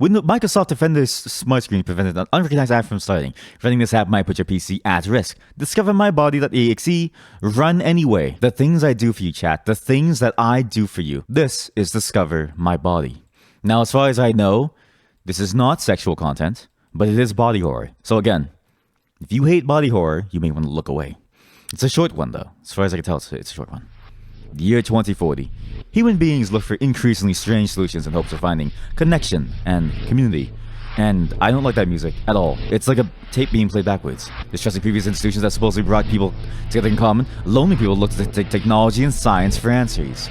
When the Microsoft Defender Smart Screen prevented an unrecognized app from starting, running this app might put your PC at risk. Discover mybody.exe, run anyway. The things I do for you, chat. The things that I do for you. This is Discover My Body. Now, as far as I know, this is not sexual content, but it is body horror. So again, if you hate body horror, you may want to look away. It's a short one, though. As far as I can tell, it's a short one. The year 2040. Human beings look for increasingly strange solutions in hopes of finding connection and community. And I don't like that music at all. It's like a tape being played backwards. Distrusting previous institutions that supposedly brought people together in common, lonely people look to technology and science for answers.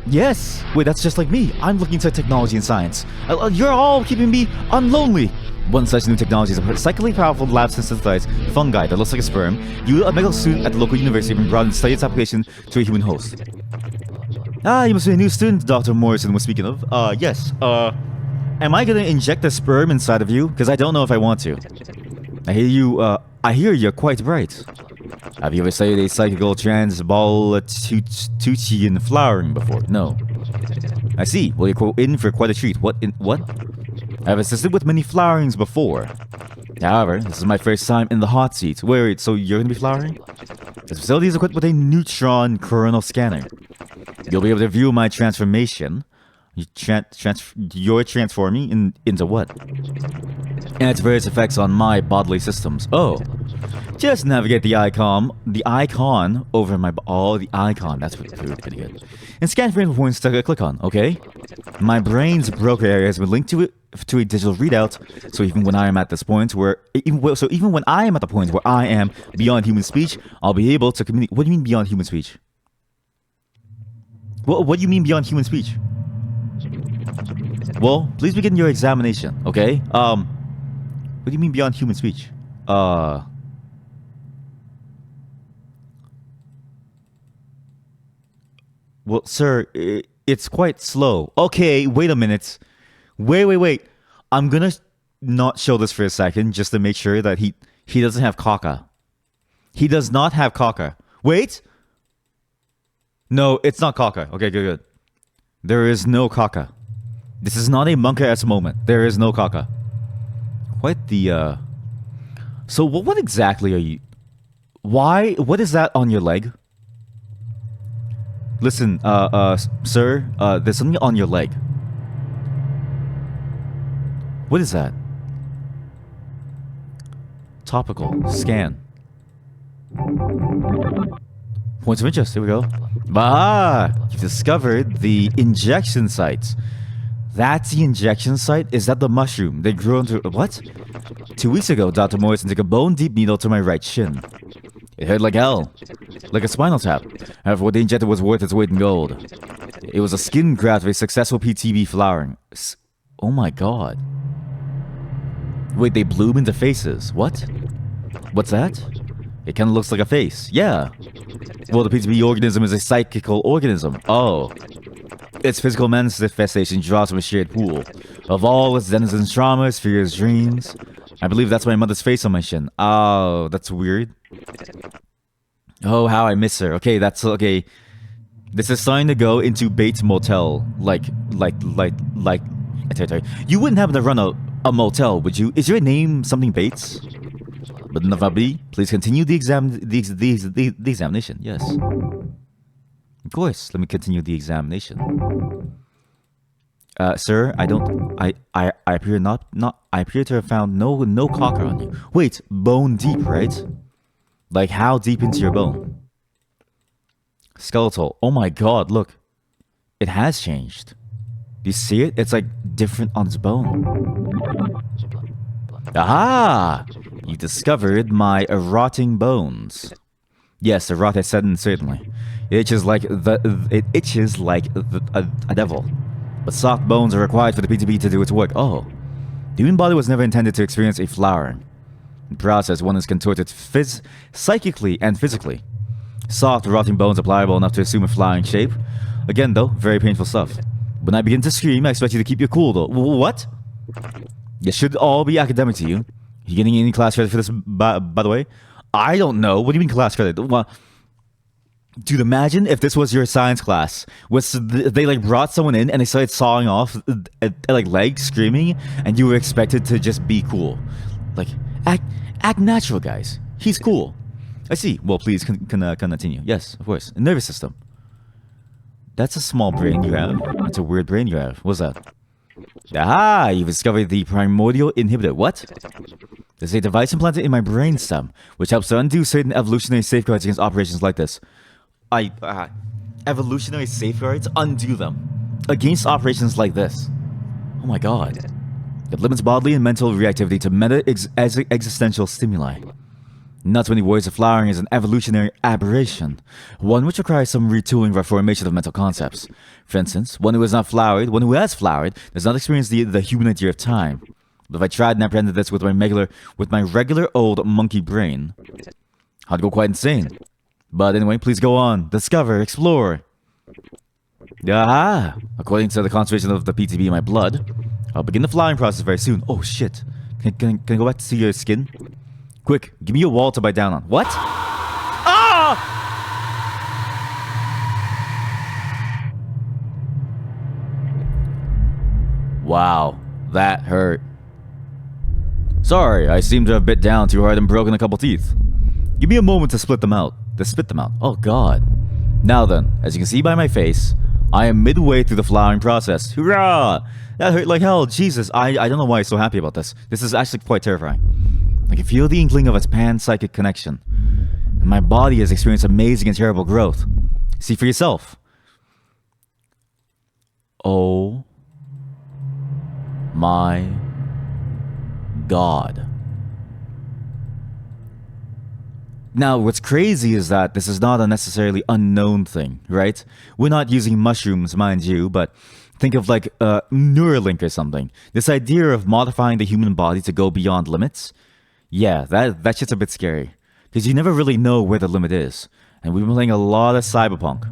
Yes! Wait, that's just like me. I'm looking to technology and science. You're all keeping me unlonely. One such new technology is a psychically powerful lab-synthesized fungi that looks like a sperm. You, a medical student at the local university, have been brought in to study its application to a human host. Ah, you must be a new student, Dr. Morrison was speaking of. Yes. Am I gonna inject a sperm inside of you? Because I don't know if I want to. I hear you're quite bright. Have you ever studied a psychical transbaltuchian flowering before? No. I see. Well, you're in for quite a treat. What? I have assisted with many flowerings before. However, this is my first time in the hot seat. Wait, so you're gonna be flowering? This facility is equipped with a neutron coronal scanner. You'll be able to view my transformation. You're transforming into what? And its various effects on my bodily systems. Oh. Just navigate the icon over my... Oh, the icon. That's pretty good. And scan for info points to click on, okay? My brain's broker area has been linked to a digital readout, so even when I am at this point even when I am at the point where I am beyond human speech, I'll be able to communicate. What do you mean beyond human speech? What do you mean beyond human speech? Well, please begin your examination, okay? What do you mean beyond human speech? Well, sir, it's quite slow. Okay, wait a minute. Wait. I'm gonna not show this for a second just to make sure that he doesn't have caca. He does not have caca. Wait! No, it's not caca. Okay, good. There is no caca. This is not a monk-ass moment. There is no caca. Quite the, So what exactly are you... Why? What is that on your leg? Listen, sir, there's something on your leg. What is that? Topical. Scan. Points of interest. Here we go. Ah! You've discovered the injection sites. That's the injection site? Is that the mushroom? They grew into... What? 2 weeks ago, Dr. Morrison took a bone-deep needle to my right shin. It hurt like hell. Like a spinal tap. However, what they injected was worth its weight in gold. It was a skin graft of a successful PTB flowering. Oh my god. Wait, they bloom into faces. What? What's that? It kind of looks like a face. Yeah. Well, the PTB organism is a psychical organism. Oh. Its physical manifestation draws from a shared pool of all its denizens' traumas, fears, dreams. I believe that's my mother's face on my shin. Oh, that's weird. Oh, how I miss her. Okay, that's okay. This is starting to go into Bates Motel. Like. You wouldn't happen to run a motel, would you? Is your name something Bates? But Navabi, please continue the examination. Yes. Of course, let me continue the examination. Sir, I appear I appear to have found no cocker on you. Wait, bone deep, right? Like how deep into your bone? Skeletal. Oh my god, look. It has changed. Do you see it? It's like different on its bone. Aha! You discovered my rotting bones. Yes, the rot has set in, certainly. It itches like a devil. But soft bones are required for the PTB to do its work. Oh. The human body was never intended to experience a flowering. In the process, one is contorted psychically and physically. Soft, rotting bones are pliable enough to assume a flowering shape. Again, though, very painful stuff. When I begin to scream, I expect you to keep your cool, though. What? This should all be academic to you. You getting any class credit for this, by the way? I don't know. What do you mean class credit? Well, Dude, imagine if this was your science class. They like brought someone in and they started sawing off like legs, screaming, and you were expected to just be cool. Like, act natural, guys. He's cool. I see. Well, please continue. Yes, of course. Nervous system. That's a small brain you have. That's a weird brain you have. What's that? Aha! You've discovered the primordial inhibitor. What? There's a device implanted in my brainstem, which helps to undo certain evolutionary safeguards against operations like this. Evolutionary safeguards? Undo them. Against operations like this. Oh my god. It limits bodily and mental reactivity to meta-existential stimuli. Not many words of flowering is an evolutionary aberration, one which requires some retooling or formation of mental concepts. For instance, one who has flowered, does not experience the human idea of time. But if I tried and apprehended this with my regular old monkey brain, I'd go quite insane. But anyway, please go on. Discover, explore. Aha! According to the concentration of the PTB in my blood, I'll begin the flowering process very soon. Oh shit. Can I go back to see your skin? Quick, give me a wall to bite down on. What? Ah! Wow, that hurt. Sorry, I seem to have bit down too hard and broken a couple teeth. Give me a moment to spit them out. Oh god. Now then, as you can see by my face, I am midway through the flowering process. Hurrah! That hurt like hell. Jesus, I don't know why I'm so happy about this. This is actually quite terrifying. I can feel the inkling of its pan-psychic connection. And my body has experienced amazing and terrible growth. See for yourself. Oh my god. Now, what's crazy is that this is not a necessarily unknown thing, right? We're not using mushrooms, mind you, but think of like Neuralink or something. This idea of modifying the human body to go beyond limits. Yeah, that shit's a bit scary. Because you never really know where the limit is. And we've been playing a lot of Cyberpunk.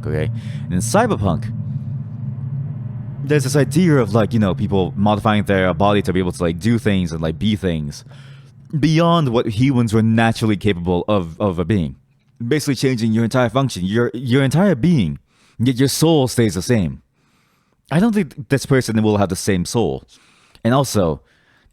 Okay? And in Cyberpunk, there's this idea of like, people modifying their body to be able to like do things and like be things beyond what humans were naturally capable of being. Basically changing your entire function, your entire being, yet your soul stays the same. I don't think this person will have the same soul. And also,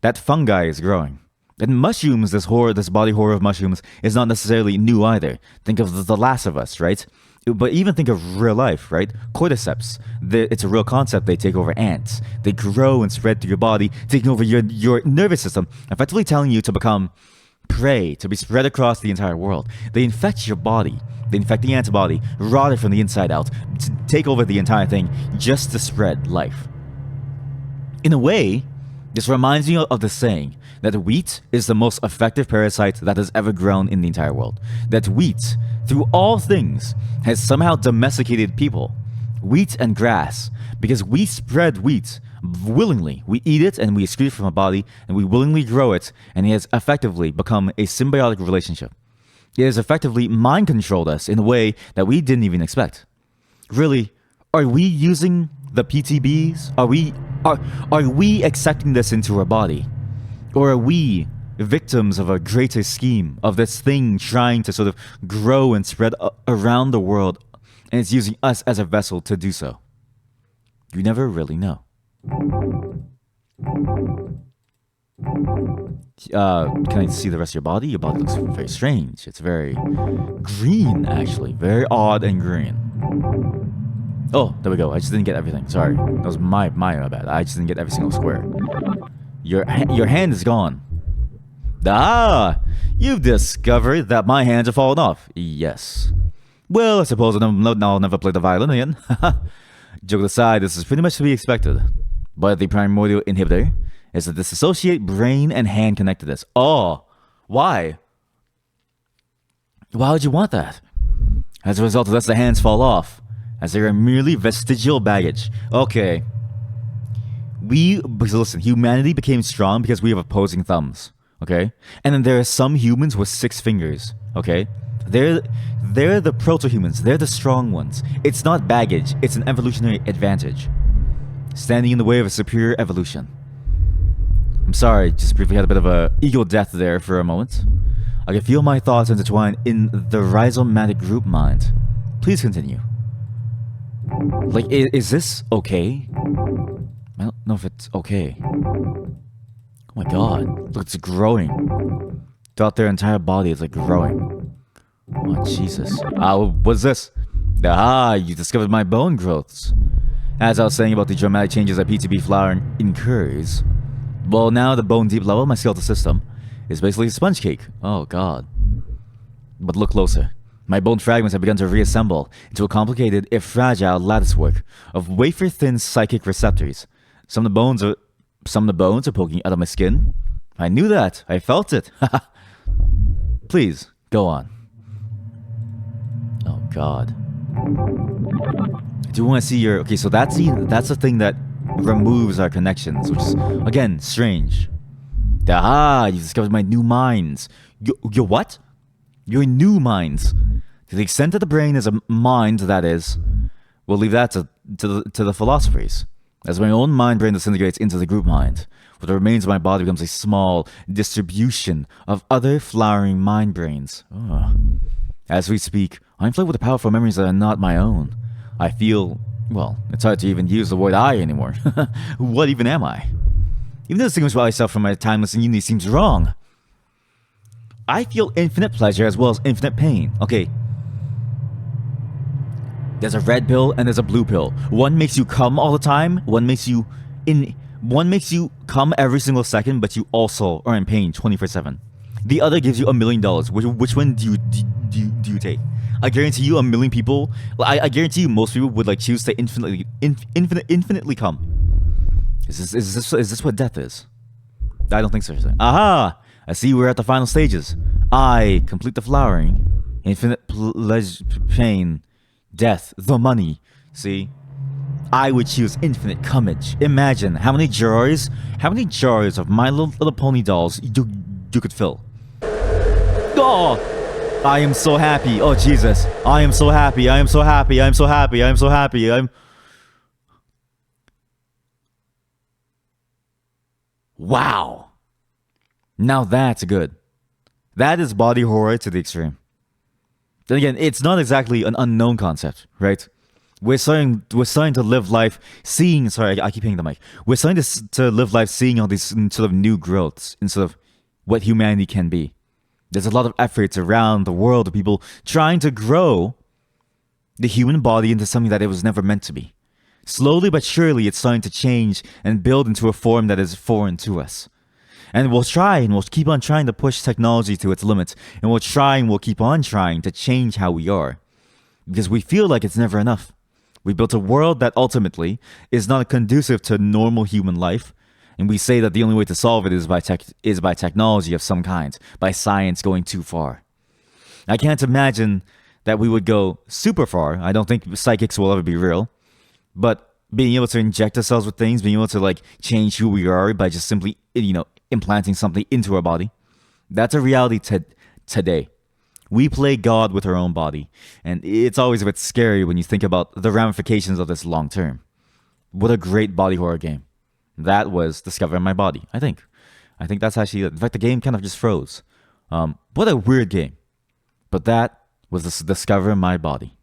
that fungi is growing. And mushrooms, this body horror of mushrooms, is not necessarily new either. Think of The Last of Us, right? But even think of real life, right? Cordyceps. It's a real concept. They take over ants. They grow and spread through your body, taking over your nervous system, effectively telling you to become prey, to be spread across the entire world. They infect your body. They infect the antibody, rot it from the inside out, to take over the entire thing, just to spread life. In a way, this reminds me of the saying that wheat is the most effective parasite that has ever grown in the entire world. That wheat, through all things, has somehow domesticated people. Wheat and grass. Because we spread wheat willingly. We eat it and we excrete it from our body and we willingly grow it, and it has effectively become a symbiotic relationship. It has effectively mind-controlled us in a way that we didn't even expect. Really, are we using the PTBs? Are we accepting this into our body? Or are we victims of a greater scheme, of this thing trying to sort of grow and spread around the world, and it's using us as a vessel to do so? You never really know. Can I see the rest of your body? Your body looks very strange. It's very green, actually. Very odd and green. Oh, there we go. I just didn't get everything. Sorry. That was my bad. I just didn't get every single square. Your hand is gone. Ah! You've discovered that my hands have fallen off. Yes. Well, I suppose I'll never play the violin again. Joke aside, this is pretty much to be expected. But the primordial inhibitor is to disassociate brain and hand connectedness. Oh! Why? Why would you want that? As a result of this, the hands fall off, as they are merely vestigial baggage. Okay. Listen, humanity became strong because we have opposing thumbs, okay? And then there are some humans with 6 fingers, okay? They're the proto-humans. They're the strong ones. It's not baggage. It's an evolutionary advantage. Standing in the way of a superior evolution. I'm sorry, just briefly had a bit of a ego death there for a moment. I can feel my thoughts intertwine in the rhizomatic group mind. Please continue. Like, is this okay? I don't know if it's okay. Oh my god. Look, it's growing. Throughout their entire body, it's like growing. Oh, Jesus. What's this? Ah, you discovered my bone growths. As I was saying about the dramatic changes that PTB flower incurs, well, now the bone deep level, my skeletal system, is basically a sponge cake. Oh, God. But look closer. My bone fragments have begun to reassemble into a complicated, if fragile, latticework of wafer-thin psychic receptors. Some of the bones are poking out of my skin. I knew that. I felt it. Please, go on. Oh, God. I do want to see your... Okay, so that's the thing that removes our connections, which is, again, strange. Ah, you discovered my new minds. Your what? Your new minds. To the extent that the brain is a mind, that is, we'll leave that to the philosophers. As my own mind-brain disintegrates into the group mind, what remains of my body becomes a small distribution of other flowering mind-brains. Oh. As we speak, I'm filled with powerful memories that are not my own. I feel, well, it's hard to even use the word I anymore. What even am I? Even though distinguish myself from my timeless unity seems wrong. I feel infinite pleasure as well as infinite pain. Okay. There's a red pill and there's a blue pill. One makes you come all the time. One makes you come every single second, but you also are in pain 24/7. The other gives you $1 million. Which one do you take? I guarantee you, 1 million people. I guarantee you, most people would like choose to infinitely come. Is this what death is? I don't think so. Aha! I see we're at the final stages. I complete the flowering, infinite pain, death, the money. See, I would choose infinite cummage. Imagine how many jars of My Little Pony dolls you could fill. Oh, I am so happy. Oh Jesus, I am so happy. I am so happy. I am so happy. I am so happy. Wow. Now that's good. That is body horror to the extreme. Then again, it's not exactly an unknown concept, right? We're starting to live life seeing. Sorry, I keep hitting the mic. We're starting to live life seeing all these sort of new growths instead of what humanity can be. There's a lot of efforts around the world of people trying to grow the human body into something that it was never meant to be. Slowly but surely, it's starting to change and build into a form that is foreign to us. And we'll try and we'll keep on trying to push technology to its limits. And we'll try and we'll keep on trying to change how we are. Because we feel like it's never enough. We built a world that ultimately is not conducive to normal human life. And we say that the only way to solve it is by technology of some kind. By science going too far. I can't imagine that we would go super far. I don't think psychics will ever be real. But being able to inject ourselves with things, being able to like change who we are by just simply, implanting something into our body. That's a reality today. We play God with our own body. And it's always a bit scary when you think about the ramifications of this long term. What a great body horror game. That was Discovering My Body, I think. I think that's actually, in fact, the game kind of just froze. What a weird game. But that was Discovering My Body.